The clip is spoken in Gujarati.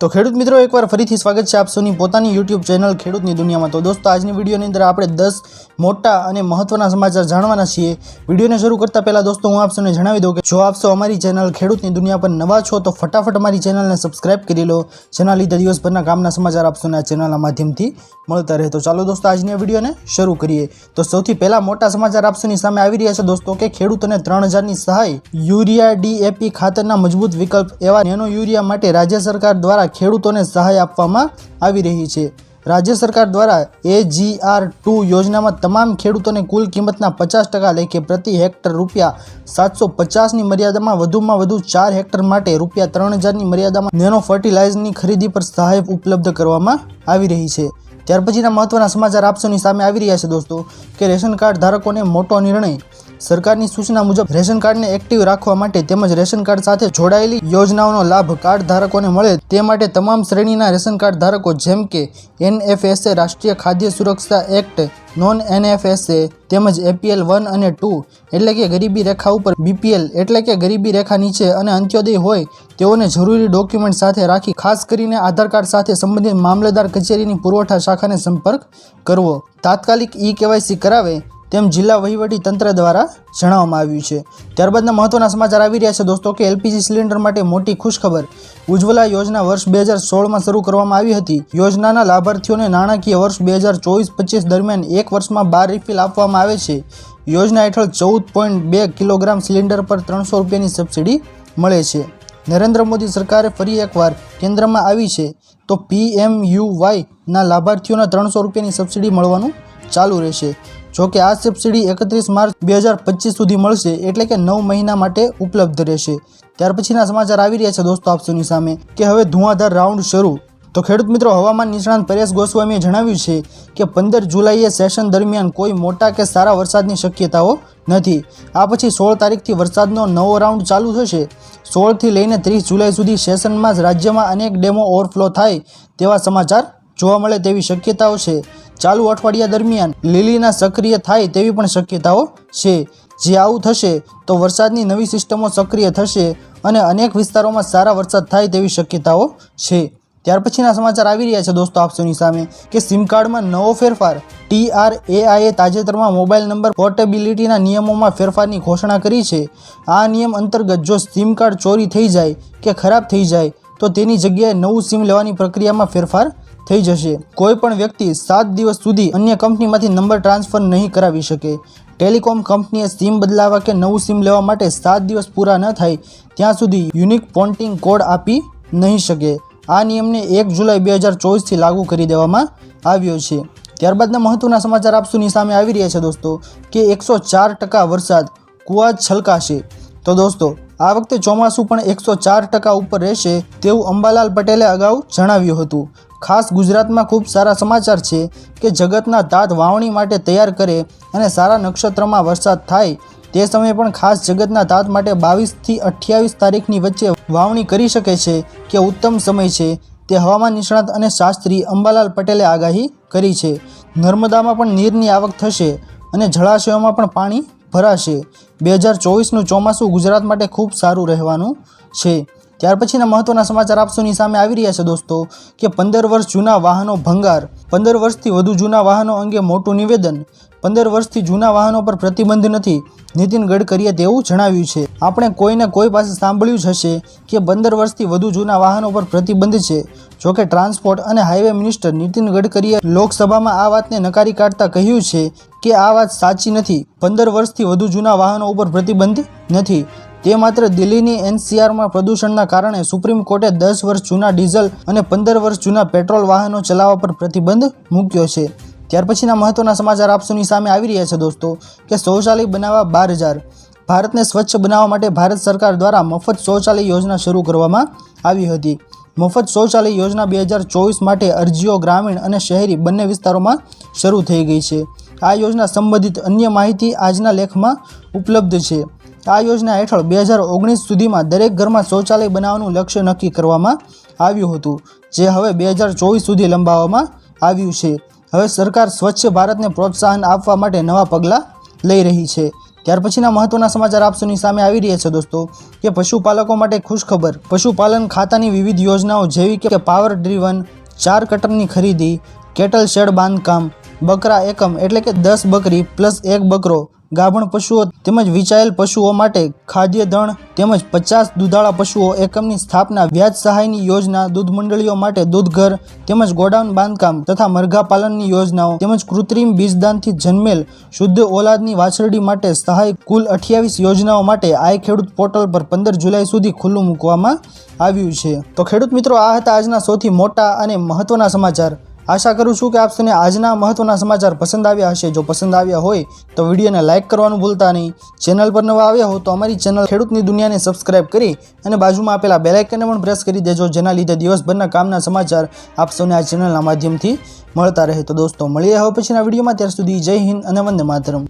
तो खेडूत मित्रों एक बार फरीथी स्वागत है आप सौनी पोतानी यूट्यूब चेनल खेडूतनी दुनिया में। तो दोस्तों आज विडियोनी अंदर आपणे 10 मोटा अने महत्वना समाचार जाणवाना छीए। विडियोने शरू करता पहला दोस्तों हूँ आप सौने जणावी दऊं के जो आप सौ अमारी चेनल खेडूतनी दुनिया पर नवा छो तो फटाफट अमारी चेनलने सब्सक्राइब करी लो, जेना लीधे दिवसभરના कामना समाचार आप सौने आ चेनलना माध्यमथी मळता रहे। तो चालो दोस्तों आजनी विडियोने शरू करीए। तो सौथी पहला मोटा समाचार आप सौनी सामे आवी रह्या छे दोस्तों के खेडूतोने 3000 ની सहाय, यूरिया डीएपी खातरना मजबूत विकल्प एवा नेनो यूरिया माटे राज्य सरकार द्वारा खेडूतोने सहाय आपवामां आवी रही छे। राज्य सरकार द्वारा AGR2 योजना में तमाम खेडूतोने कुल किंमतना 50% लेखे प्रति हेक्टर रुपया 750 ની मर्यादामां વધુમાં વધુ 4 हेक्टर माटे रुपया 3000 ની मर्यादामां नेनो फर्टिलाइजरनी खरीदी पर सहाय उपलब्ध करवामां आवी रही छे। त्यार पछीना महत्वना समाचार आप सौनी सामे आवी रह्या छे दोस्तों के रेशन कार्ड धारकोने मोटो निर्णय। सरकारनी सूचना मुजब रेशन कार्ड ने एक्टिव राखवा माटे तेमज रेशन कार्ड साथे जोड़ायेली योजनाओनो लाभ कार्ड धारकोने मळे ते माटे तमाम श्रेणीना रेशन कार्ड धारको जेम के NFSA राष्ट्रीय खाद्य सुरक्षा एक्ट, नॉन NFSA तेमज APL 1 અને 2 એટલે કે ગરીબી રેખા ઉપર BPL એટલે કે ગરીબી રેખા નીચે અને અંત્યોદય હોય તેઓને જરૂરી ડોક્યુમેન્ટ સાથે રાખી ખાસ કરીને આધાર કાર્ડ સાથે સંબંધિત મામલતદાર કચેરીની પુરવઠા શાખાને સંપર્ક કરવો, તાત્કાલિક KYC કરાવે તેમ જિલ્લા વહીવટી તંત્ર દ્વારા જણાવવામાં આવ્યું છે। ત્યારબાદના મહત્વના સમાચાર આવી રહ્યા છે दोस्तों કે LPG સિલિન્ડર માટે મોટી ખુશખબર। ઉજ્જવલા યોજના વર્ષ 2016 માં શરૂ કરવામાં આવી હતી। યોજનાના લાભાર્થીઓને નાણાકીય વર્ષ 2024-25 દરમિયાન એક વર્ષમાં 12 રિફિલ આપવામાં આવે છે। યોજના હેઠળ 14.2 કિલોગ્રામ સિલિન્ડર પર 300 રૂપિયાની સબસિડી મળે છે। નરેન્દ્ર મોદી સરકારે ફરી એકવાર કેન્દ્રમાં આવી છે તો PMUY ના લાભાર્થીઓને 300 રૂપિયાની સબસિડી મળવાનું ચાલુ રહેશે। जो कि आ सब्सिडी 31 मार्च 2025 सुधी मळशे एटले के 9 महीना माटे उपलब्ध रहेशे। त्यार पछीना समाचार आवी रह्या छे दोस्तों आप सौनी सामे के हवे धुआंधार राउंड शरू। तो खेडूत मित्रों हवामान निष्णात परेश गोस्वामीए जणाव्युं छे के 15 जुलाईए सेशन दरमियान कोई मोटा के सारा वरसादनी शक्यताओ नथी। आ पछी 16 तारीखथी वरसादनो नवो राउंड चालू थशे। 16 थी लईने 30 जुलाई सुधी सेशनमां राज्यमां अनेक डेमो ओवरफ्लो थाय तेवा समाचार जोवा मळे तेवी शक्यताओ छे। चालू अठवाडिया दरमियान લીલીના सक्रिय थाय तेवी पण शक्यताओ छे। जे आवुं थशे तो वरसादनी नवी सिस्टमो सक्रिय थशे अने अनेक विस्तारोमां सारा वरसाद थाय तेवी शक्यताओ छे। त्यार पछीना समाचार आवी रह्या छे दोस्तों आप सौनी सामे के सिम कार्डमां नवो फेरफार। TRAI ताजेतरमां मोबाइल नंबर पोर्टेबिलिटीना नियमोमां फेरफाરની घोषणा करी छे। आ नियम अंतर्गत जो सिम कार्ड चोरी थई जाय के खराब थई जाय तो तेनी जग्याए नवुं सिम लेवानी प्रक्रियामां फेरफार थई जशे। कोईपण व्यक्ति 7 दिवस सुधी अन्य कंपनीमांथी नंबर ट्रांसफर नहीं करावी शके। टेलिकॉम कंपनीए सिम बदलावा के नवुं सिम लेवा माटे 7 दिवस पूरा न थाय त्यां सुधी यूनिक पोर्टिंग कोड आपी नहीं शके। आ नियमने 1 जुलाई 2024 थी लागू करी देवामां आव्यो छे। त्यारबादना महत्वना समाचार आप सौनी सामे आवी रह्या छे दोस्तों के 104% वरसाद कुआ छलकाशे। तो दोस्तों आ वखते ચોમાસું પણ 104% ઉપર રહેશે તેવું અંબાલાલ પટેલે અગાઉ જણાવ્યું હતું। ખાસ ગુજરાતમાં ખૂબ સારા સમાચાર છે કે જગતના તાત વાવણી માટે તૈયાર કરે અને સારા નક્ષત્રમાં વરસાદ થાય તે સમયે પણ ખાસ જગતના તાત માટે 22 થી 28 તારીખની વચ્ચે વાવણી કરી શકે છે કે ઉત્તમ સમય છે તે હવામાન નિષ્ણાત અને શાસ્ત્રી અંબાલાલ પટેલે આગાહી કરી છે। નર્મદામાં પણ નીરની આવક થશે અને જળાશયોમાં પણ પાણી ભરાશે। 2024નું ચોમાસું ગુજરાત માટે ખૂબ સારું રહેવાનું છે। ત્યાર પછીના મહત્વના સમાચાર આપ સૌની સામે આવી રહ્યા છે दोस्तों કે 15 વર્ષ જૂના વાહનો ભંગાર। 15 વર્ષથી વધુ જૂના વાહનો અંગે મોટું નિવેદન। 15 વર્ષથી જૂના વાહનો પર પ્રતિબંધ નથી, નીતિન ગડકરીએ તેવું જણાવ્યું છે। આપણે કોઈને કોઈ પાસે સાંભળ્યું જ હશે કે 15 વર્ષથી વધુ જૂના વાહનો પર પ્રતિબંધ છે। જો કે ટ્રાન્સપોર્ટ અને હાઈવે મિનિસ્ટર નીતિન ગડકરીએ લોકસભામાં આ વાતને નકારી કાઢતા કહ્યું છે કે આ વાત સાચી નથી। 15 વર્ષથી વધુ જૂના વાહનો ઉપર પ્રતિબંધ નથી। તે માત્ર દિલ્હીની NCRમાં પ્રદૂષણના કારણે સુપ્રીમ કોર્ટે 10 વર્ષ જૂના ડીઝલ અને 15 વર્ષ જૂના પેટ્રોલ વાહનો ચલાવવા પર પ્રતિબંધ મૂક્યો છે। ત્યાર પછીના મહત્વના સમાચાર આપ સૌની સામે આવી રહ્યા છે दोस्तों કે શૌચાલય બનાવવા 12,000। ભારતને સ્વચ્છ બનાવવા માટે ભારત સરકાર દ્વારા મફત શૌચાલય યોજના શરૂ કરવામાં આવી હતી। મફત શૌચાલય યોજના 2024 માટે અરજીઓ ગ્રામીણ અને શહેરી બંને વિસ્તારોમાં શરૂ થઈ ગઈ છે। આ યોજના સંબંધિત અન્ય માહિતી આજના લેખમાં ઉપલબ્ધ છે। આ યોજના હેઠળ 2019 સુધીમાં દરેક ઘરમાં શૌચાલય બનાવવાનું લક્ષ્ય નક્કી કરવામાં આવ્યું હતું જે હવે 2024 સુધી લંબાવવામાં આવ્યું છે। હવે સરકાર સ્વચ્છ ભારતને પ્રોત્સાહન આપવા માટે નવા પગલાં લઈ રહી છે। ત્યાર પછીના મહત્વના સમાચાર આપ સૌની સામે આવી રહ્યા છે દોસ્તો કે પશુપાલકો માટે ખુશખબર। પશુપાલન ખાતાની વિવિધ યોજનાઓ જેવી કે પાવર ડ્રીવન 4 કટરની ખરીદી, કેટલ શેડ બાંધકામ, બકરા એકમ એટલે કે 10 બકરી પ્લસ 1 બકરો, ગાભણ પશુઓ તેમજ વિચાયેલ પશુઓ માટે ખાદ્ય દળ તેમજ 50 દૂધાળા પશુઓ એકમની સ્થાપના, વ્યાજ સહાયની યોજના, દૂધ મંડળીઓ માટે દૂધઘર તેમજ ગોડાઉન બાંધકામ તથા મરઘા પાલનની યોજનાઓ તેમજ કૃત્રિમ બીજદાનથી જન્મેલ શુદ્ધ ઓલાદની વાછરડી માટે સહાય, કુલ 28 યોજનાઓ માટે આઈ ખેડૂત પોર્ટલ પર 15 જુલાઈ સુધી ખુલ્લું મૂકવામાં આવ્યું છે। તો ખેડૂત મિત્રો, આ હતા આજના સૌથી મોટા અને મહત્વના સમાચાર। આશા કરું છું કે આપ સૌને આજના મહત્વના સમાચાર પસંદ આવ્યા હશે। જો પસંદ આવ્યા હોય તો વિડીયોને લાઇક કરવાનું ભૂલતા નહીં। ચેનલ પર નવા આવ્યા હો તો અમારી ચેનલ ખેડૂતની દુનિયાને સબસ્ક્રાઇબ કરી અને બાજુમાં આપેલા બેલ આઇકનને પણ પ્રેસ કરી દેજો, જેના લીધે દિવસભરના કામના સમાચાર આપ સૌને આ ચેનલના માધ્યમથી મળતા રહે। તો દોસ્તો, મળીએ હવે પછીના વિડીયોમાં, ત્યાર સુધી જય હિન્દ અને વંદે માતરમ।